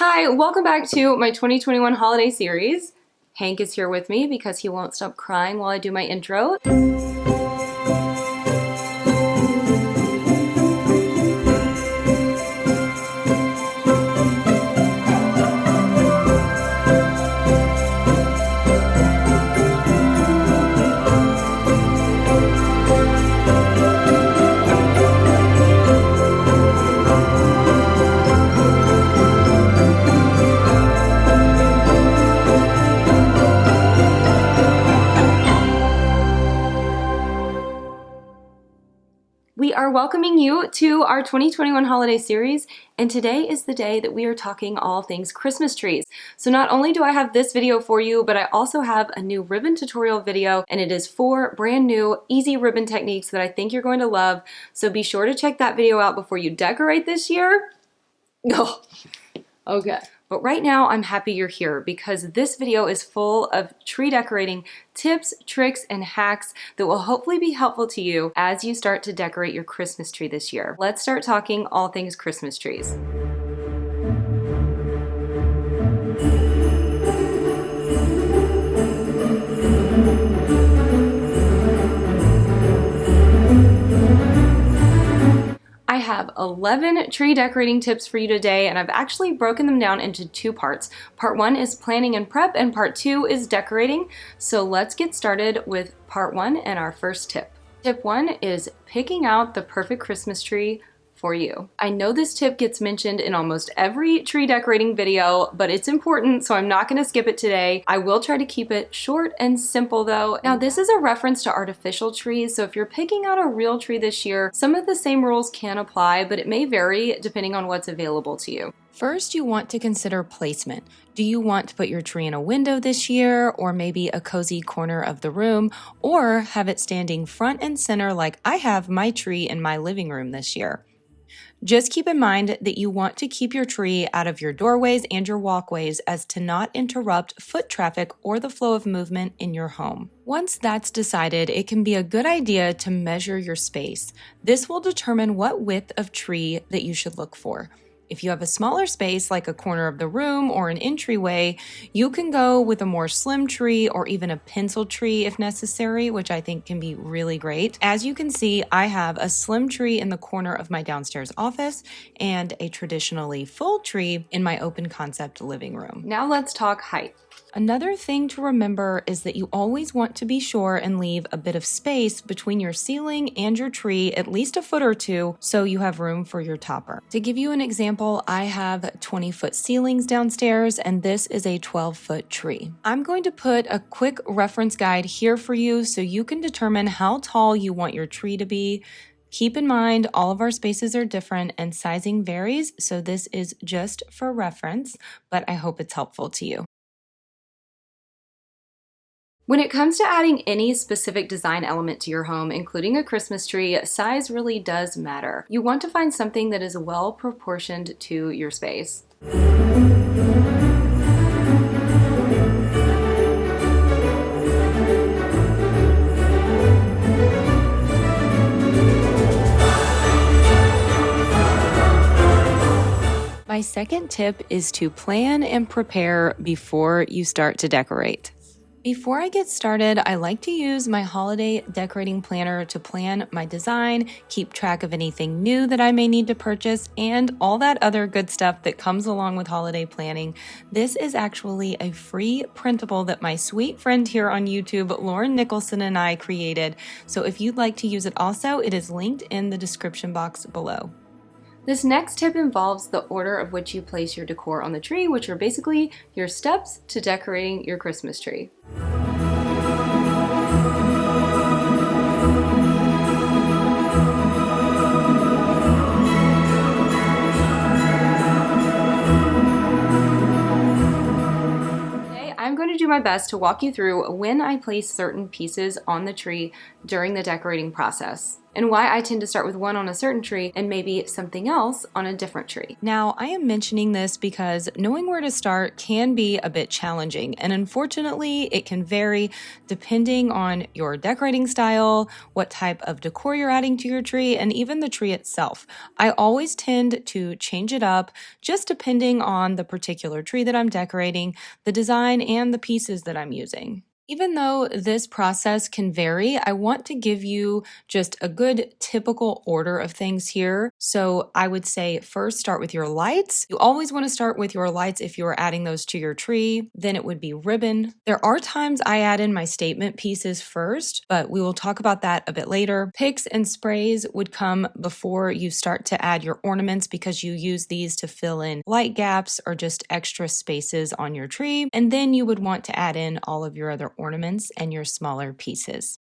Hi, welcome back to my 2021 holiday series. Hank is here with me because he won't stop crying while I do my intro. We are welcoming you to our 2021 holiday series, and today is the day that we are talking all things Christmas trees. So not only do I have this video for you, but I also have a new ribbon tutorial video, and it is 4 brand new easy ribbon techniques that I think you're going to love. So be sure to check that video out before you decorate this year. Oh, okay. But right now, I'm happy you're here because this video is full of tree decorating tips, tricks, and hacks that will hopefully be helpful to you as you start to decorate your Christmas tree this year. Let's start talking all things Christmas trees. I have 11 tree decorating tips for you today, and I've actually broken them down into 2 parts. Part 1 is planning and prep, and part 2 is decorating. So let's get started with part 1 and our first tip. Tip 1 is picking out the perfect Christmas tree for you. I know this tip gets mentioned in almost every tree decorating video, but it's important, so I'm not going to skip it today. I will try to keep it short and simple though. Now, this is a reference to artificial trees, so if you're picking out a real tree this year, some of the same rules can apply, but it may vary depending on what's available to you. First, you want to consider placement. Do you want to put your tree in a window this year, or maybe a cozy corner of the room, or have it standing front and center like I have my tree in my living room this year? Just keep in mind that you want to keep your tree out of your doorways and your walkways as to not interrupt foot traffic or the flow of movement in your home. Once that's decided, it can be a good idea to measure your space. This will determine what width of tree that you should look for. If you have a smaller space like a corner of the room or an entryway, you can go with a more slim tree or even a pencil tree if necessary, which I think can be really great. As you can see, I have a slim tree in the corner of my downstairs office and a traditionally full tree in my open concept living room. Now let's talk height. Another thing to remember is that you always want to be sure and leave a bit of space between your ceiling and your tree, at least a foot or 2, so you have room for your topper. To give you an example, I have 20-foot ceilings downstairs, and this is a 12-foot tree. I'm going to put a quick reference guide here for you so you can determine how tall you want your tree to be. Keep in mind, all of our spaces are different and sizing varies, so this is just for reference, but I hope it's helpful to you. When it comes to adding any specific design element to your home, including a Christmas tree, size really does matter. You want to find something that is well proportioned to your space. My second tip is to plan and prepare before you start to decorate. Before I get started, I like to use my holiday decorating planner to plan my design, keep track of anything new that I may need to purchase, and all that other good stuff that comes along with holiday planning. This is actually a free printable that my sweet friend here on YouTube, Lauren Nicholson, and I created. So if you'd like to use it also, it is linked in the description box below. This next tip involves the order of which you place your decor on the tree, which are basically your steps to decorating your Christmas tree. I'm going to do my best to walk you through when I place certain pieces on the tree during the decorating process. and why I tend to start with one on a certain tree and maybe something else on a different tree. Now, I am mentioning this because knowing where to start can be a bit challenging, and unfortunately, it can vary depending on your decorating style, what type of decor you're adding to your tree, and even the tree itself. I always tend to change it up just depending on the particular tree that I'm decorating, the design, and the pieces that I'm using. Even though this process can vary, I want to give you just a good typical order of things here. So I would say first start with your lights. You always want to start with your lights if you are adding those to your tree. Then it would be ribbon. There are times I add in my statement pieces first, but we will talk about that a bit later. Picks and sprays would come before you start to add your ornaments because you use these to fill in light gaps or just extra spaces on your tree. And then you would want to add in all of your other ornaments and your smaller pieces.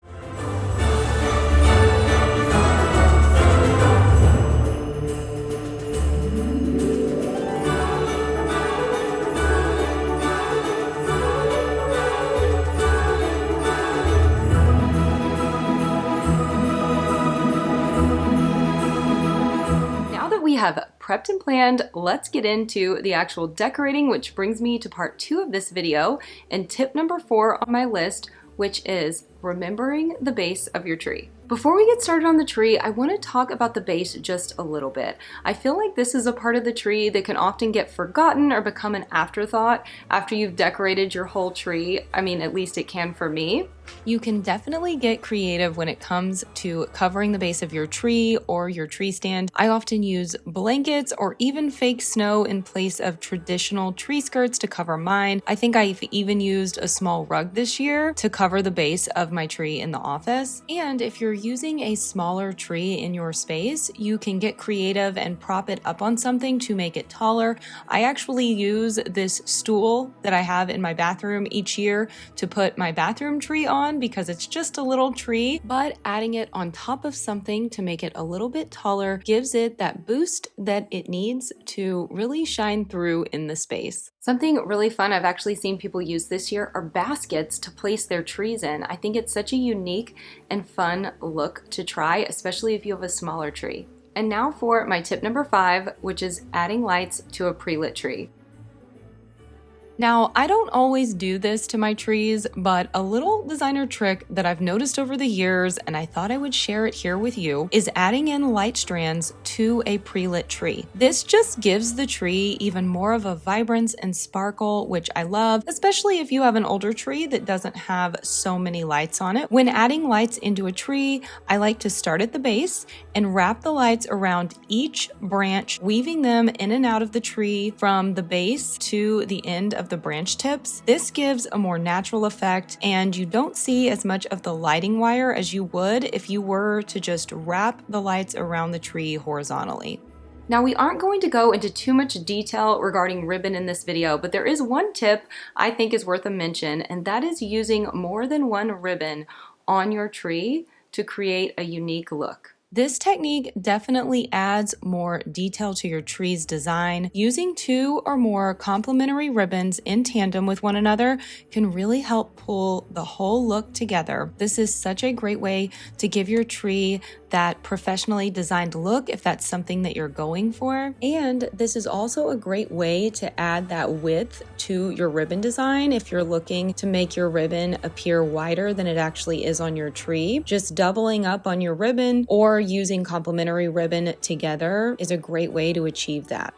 We have prepped and planned, let's get into the actual decorating, which brings me to part 2 of this video and tip number 4 on my list, which is remembering the base of your tree. Before we get started on the tree, I want to talk about the base just a little bit. I feel like this is a part of the tree that can often get forgotten or become an afterthought after you've decorated your whole tree. I mean, at least it can for me. You can definitely get creative when it comes to covering the base of your tree or your tree stand. I often use blankets or even fake snow in place of traditional tree skirts to cover mine. I think I've even used a small rug this year to cover the base of my tree in the office. And if you're using a smaller tree in your space, you can get creative and prop it up on something to make it taller. I actually use this stool that I have in my bathroom each year to put my bathroom tree on because it's just a little tree, but adding it on top of something to make it a little bit taller gives it that boost that it needs to really shine through in the space. Something really fun I've actually seen people use this year are baskets to place their trees in. I think it's such a unique and fun look to try, especially if you have a smaller tree. And now for my tip number 5, which is adding lights to a pre-lit tree. Now, I don't always do this to my trees, but a little designer trick that I've noticed over the years, and I thought I would share it here with you, is adding in light strands to a pre-lit tree. This just gives the tree even more of a vibrance and sparkle, which I love, especially if you have an older tree that doesn't have so many lights on it. When adding lights into a tree, I like to start at the base and wrap the lights around each branch, weaving them in and out of the tree from the base to the end of the branch tips. This gives a more natural effect, and you don't see as much of the lighting wire as you would if you were to just wrap the lights around the tree horizontally. Now, we aren't going to go into too much detail regarding ribbon in this video, but there is one tip I think is worth a mention, and that is using more than one ribbon on your tree to create a unique look. This technique definitely adds more detail to your tree's design. Using 2 or more complementary ribbons in tandem with one another can really help pull the whole look together. This is such a great way to give your tree that professionally designed look if that's something that you're going for. And this is also a great way to add that width to your ribbon design if you're looking to make your ribbon appear wider than it actually is on your tree. Just doubling up on your ribbon or using complementary ribbon together is a great way to achieve that.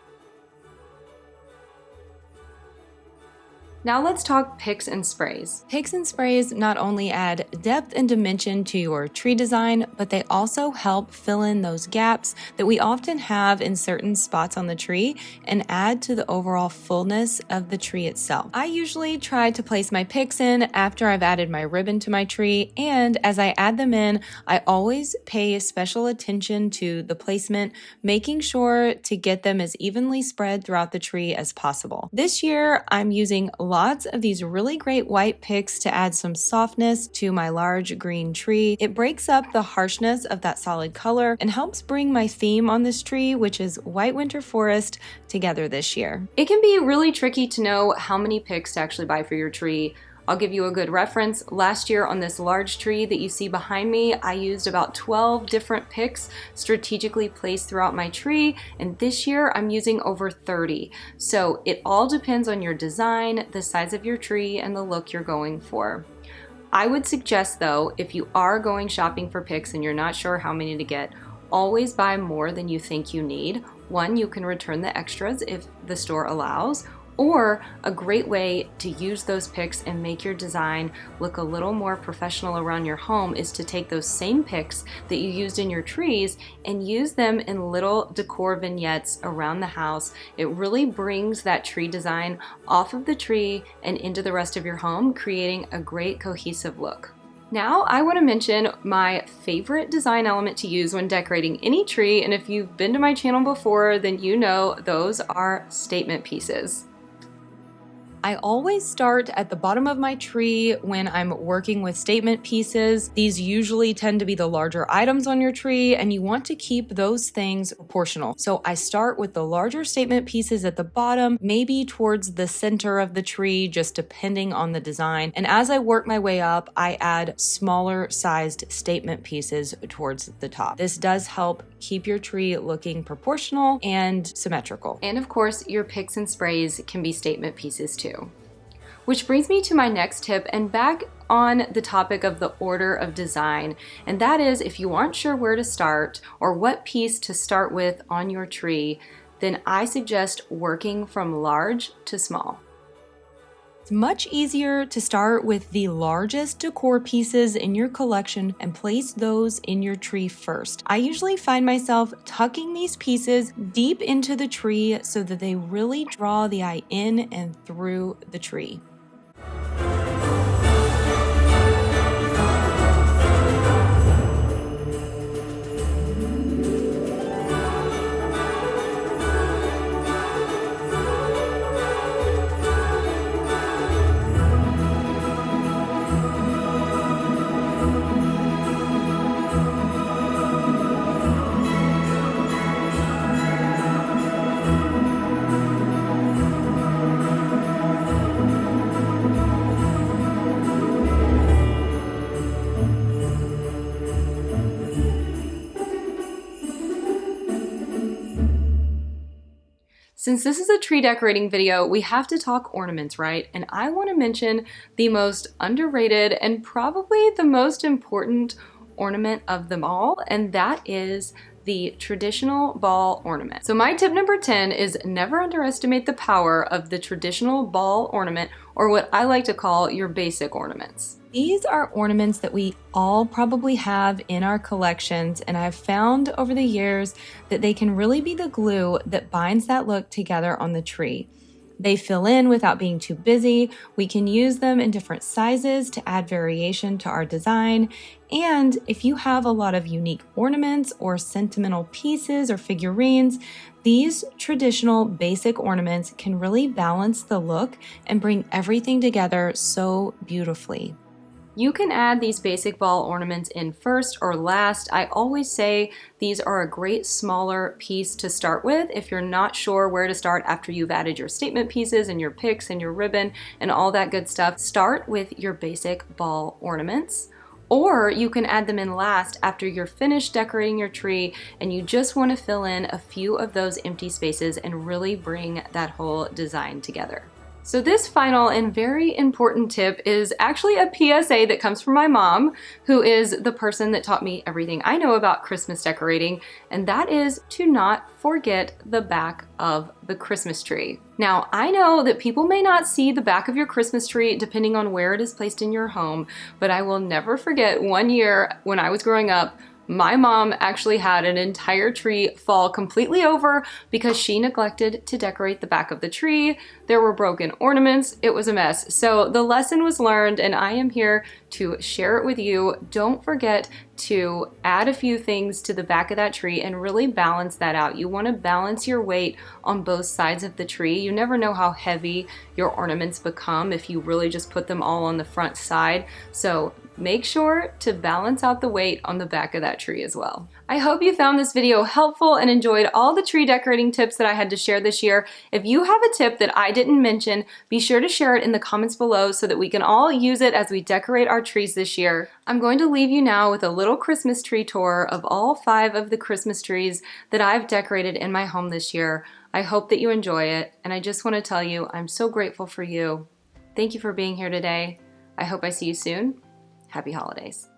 Now let's talk picks and sprays. Picks and sprays not only add depth and dimension to your tree design, but they also help fill in those gaps that we often have in certain spots on the tree and add to the overall fullness of the tree itself. I usually try to place my picks in after I've added my ribbon to my tree, and as I add them in, I always pay special attention to the placement, making sure to get them as evenly spread throughout the tree as possible. This year, I'm using lots of these really great white picks to add some softness to my large green tree. It breaks up the harshness of that solid color and helps bring my theme on this tree, which is white winter forest, together this year. It can be really tricky to know how many picks to actually buy for your tree. I'll give you a good reference. Last year on this large tree that you see behind me, I used about 12 different picks strategically placed throughout my tree, and this year I'm using over 30. So it all depends on your design, the size of your tree, and the look you're going for. I would suggest though, if you are going shopping for picks and you're not sure how many to get, always buy more than you think you need. One, you can return the extras if the store allows, or a great way to use those picks and make your design look a little more professional around your home is to take those same picks that you used in your trees and use them in little decor vignettes around the house. It really brings that tree design off of the tree and into the rest of your home, creating a great cohesive look. Now I want to mention my favorite design element to use when decorating any tree, and if you've been to my channel before, then you know those are statement pieces. I always start at the bottom of my tree when I'm working with statement pieces. These usually tend to be the larger items on your tree, and you want to keep those things proportional. So I start with the larger statement pieces at the bottom, maybe towards the center of the tree, just depending on the design. And as I work my way up, I add smaller sized statement pieces towards the top. This does help keep your tree looking proportional and symmetrical. And of course, your picks and sprays can be statement pieces too. Which brings me to my next tip, and back on the topic of the order of design, and that is if you aren't sure where to start or what piece to start with on your tree, then I suggest working from large to small. It's much easier to start with the largest decor pieces in your collection and place those in your tree first. I usually find myself tucking these pieces deep into the tree so that they really draw the eye in and through the tree. Since this is a tree decorating video, we have to talk ornaments, right? And I want to mention the most underrated and probably the most important ornament of them all, and that is the traditional ball ornament. So my tip number 10 is never underestimate the power of the traditional ball ornament, or what I like to call your basic ornaments. These are ornaments that we all probably have in our collections, and I've found over the years that they can really be the glue that binds that look together on the tree. They fill in without being too busy. We can use them in different sizes to add variation to our design. And if you have a lot of unique ornaments or sentimental pieces or figurines, these traditional basic ornaments can really balance the look and bring everything together so beautifully. You can add these basic ball ornaments in first or last. I always say these are a great smaller piece to start with if you're not sure where to start after you've added your statement pieces and your picks and your ribbon and all that good stuff. Start with your basic ball ornaments. Or you can add them in last after you're finished decorating your tree and you just want to fill in a few of those empty spaces and really bring that whole design together. So this final and very important tip is actually a PSA that comes from my mom, who is the person that taught me everything I know about Christmas decorating, and that is to not forget the back of the Christmas tree. Now, I know that people may not see the back of your Christmas tree depending on where it is placed in your home, but I will never forget one year when I was growing up, my mom actually had an entire tree fall completely over because she neglected to decorate the back of the tree. There were broken ornaments. It was a mess. So the lesson was learned, and I am here to share it with you. Don't forget to add a few things to the back of that tree and really balance that out. You want to balance your weight on both sides of the tree. You never know how heavy your ornaments become if you really just put them all on the front side. So make sure to balance out the weight on the back of that tree as well. I hope you found this video helpful and enjoyed all the tree decorating tips that I had to share this year. If you have a tip that I didn't mention, be sure to share it in the comments below so that we can all use it as we decorate our trees this year. I'm going to leave you now with a little Christmas tree tour of all 5 of the Christmas trees that I've decorated in my home this year. I hope that you enjoy it, and I just want to tell you I'm so grateful for you. Thank you for being here today. I hope I see you soon. Happy holidays.